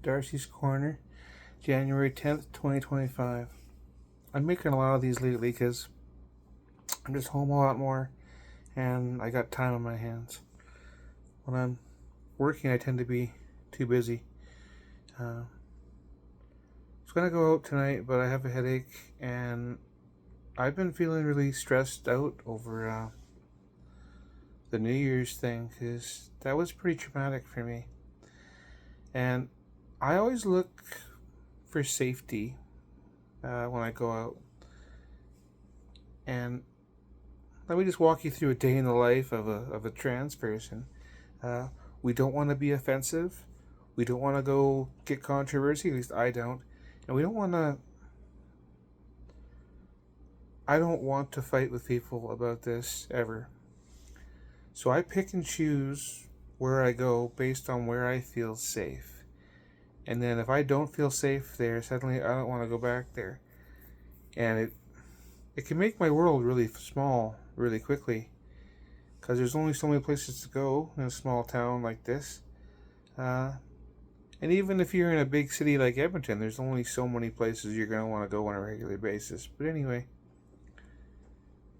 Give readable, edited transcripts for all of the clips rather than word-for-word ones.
Darci's Corner, January 10th, 2025. I'm making a lot of these lately because I'm just home a lot more and I got time on my hands. When I'm working, I tend to be too busy. I was going to go out tonight, but I have a headache and I've been feeling really stressed out over the New Year's thing because that was pretty traumatic for me. And I always look for safety when I go out. And let me just walk you through a day in the life of a trans person. Uh, we don't want to be offensive. We don't want to go get controversy. At least I don't. And we don't want to. I don't want to fight with people about this ever. So I pick and choose where I go based on where I feel safe. And then if I don't feel safe there, suddenly I don't want to go back there. And it can make my world really small really quickly because there's only so many places to go in a small town like this. And even if you're in a big city like Edmonton, there's only so many places you're going to want to go on a regular basis. But anyway,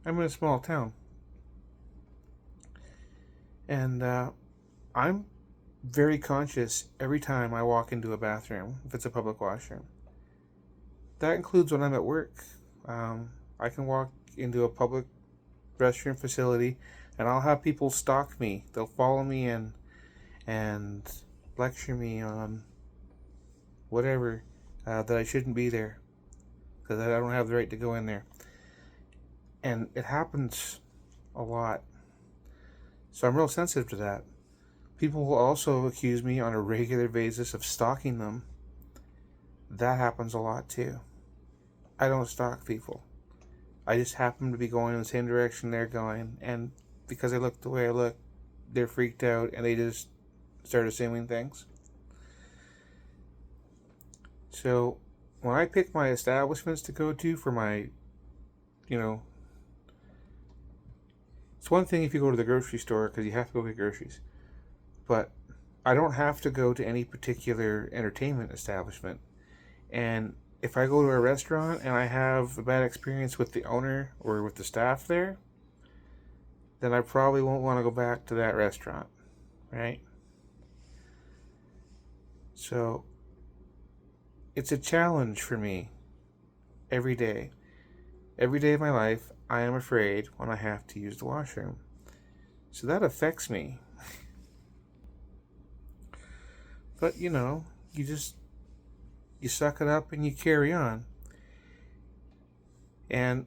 I'm in a small town. And I'm very conscious every time I walk into a bathroom, if it's a public washroom. That includes when I'm at work. I can walk into a public restroom facility and I'll have people stalk me. They'll follow me and lecture me on whatever that I shouldn't be there because I don't have the right to go in there. And it happens a lot. So I'm real sensitive to that. People will also accuse me on a regular basis of stalking them. That happens a lot too. I don't stalk people. I just happen to be going in the same direction they're going, and because I look the way I look, they're freaked out and they just start assuming things. So when I pick my establishments to go to for my, it's one thing if you go to the grocery store because you have to go get groceries, but I don't have to go to any particular entertainment establishment. And if I go to a restaurant and I have a bad experience with the owner or with the staff there, then I probably won't want to go back to that restaurant, right? So it's a challenge for me every day. Every day of my life, I am afraid when I have to use the washroom. So that affects me. But you suck it up and you carry on. And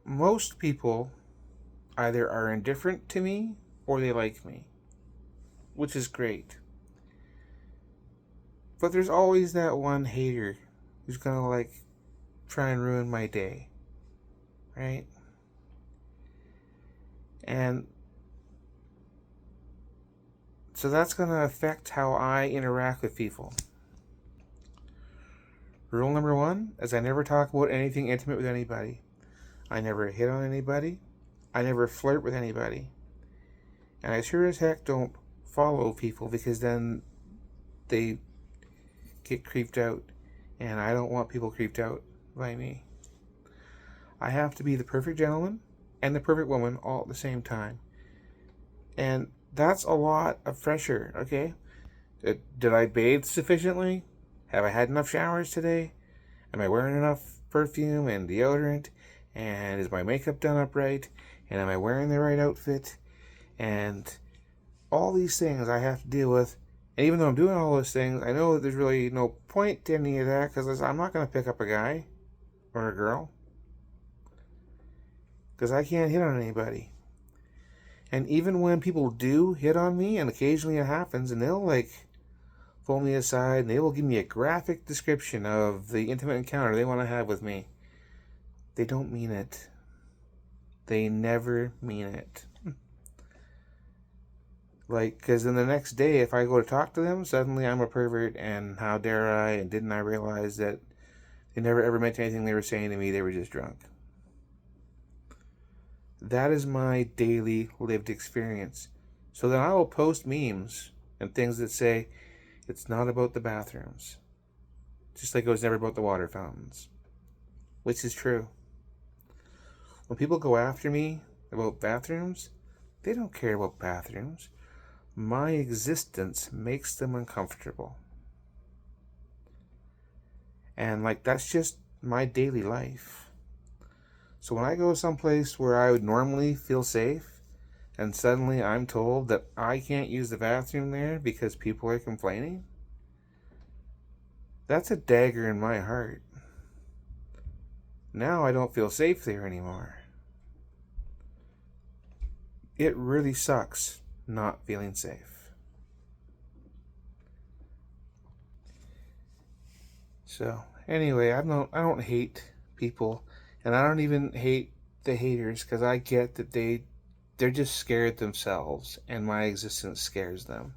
most people either are indifferent to me or they like me, which is great. But there's always that one hater who's gonna try and ruin my day, right? And so that's gonna affect how I interact with people. Rule number one is I never talk about anything intimate with anybody. I never hit on anybody. I never flirt with anybody. And I sure as heck don't follow people because then they get creeped out. And I don't want people creeped out by me. I have to be the perfect gentleman and the perfect woman all at the same time. And that's a lot of pressure, okay? Did I bathe sufficiently? Have I had enough showers today? Am I wearing enough perfume and deodorant? And is my makeup done up right? And am I wearing the right outfit? And all these things I have to deal with. And even though I'm doing all those things, I know that there's really no point to any of that because I'm not going to pick up a guy or a girl. Because I can't hit on anybody. And even when people do hit on me, and occasionally it happens, and they'll pull me aside and they will give me a graphic description of the intimate encounter they want to have with me. They don't mean it. They never mean it. Because then the next day, if I go to talk to them, suddenly I'm a pervert, and how dare I, and didn't I realize that they never ever meant anything they were saying to me, they were just drunk. That is my daily lived experience. So then I will post memes and things that say, It's not about the bathrooms. Just like it was never about the water fountains. Which is true. When people go after me about bathrooms, they don't care about bathrooms. My existence makes them uncomfortable. And like that's just my daily life. So when I go someplace where I would normally feel safe and suddenly I'm told that I can't use the bathroom there because people are complaining, that's a dagger in my heart. Now I don't feel safe there anymore. It really sucks not feeling safe. So anyway, I don't hate people, and I don't even hate the haters because I get that they're just scared themselves, and my existence scares them.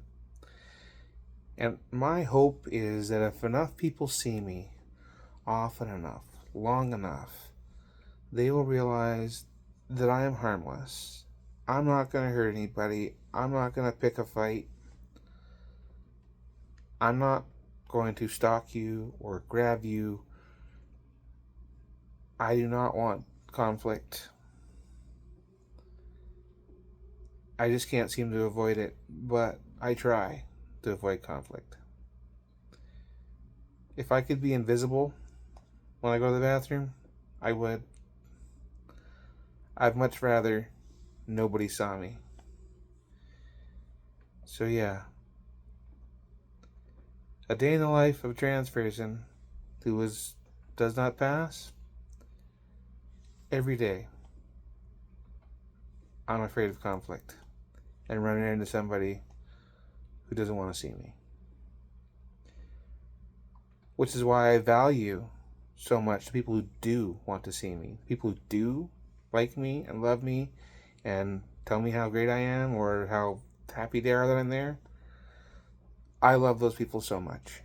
And my hope is that if enough people see me often enough, long enough, they will realize that I am harmless. I'm not going to hurt anybody. I'm not going to pick a fight. I'm not going to stalk you or grab you. I do not want conflict. I just can't seem to avoid it, but I try to avoid conflict. If I could be invisible when I go to the bathroom, I would. I'd much rather nobody saw me. So yeah, a day in the life of a trans person who does not pass. Every day, I'm afraid of conflict and running into somebody who doesn't want to see me. Which is why I value so much the people who do want to see me, people who do like me and love me and tell me how great I am or how happy they are that I'm there. I love those people so much.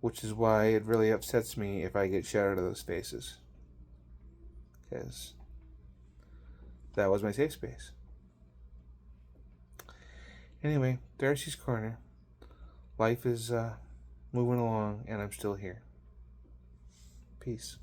Which is why it really upsets me if I get shut out of those spaces. Because that was my safe space. Anyway, Darci's Corner. Life is moving along and I'm still here. Peace.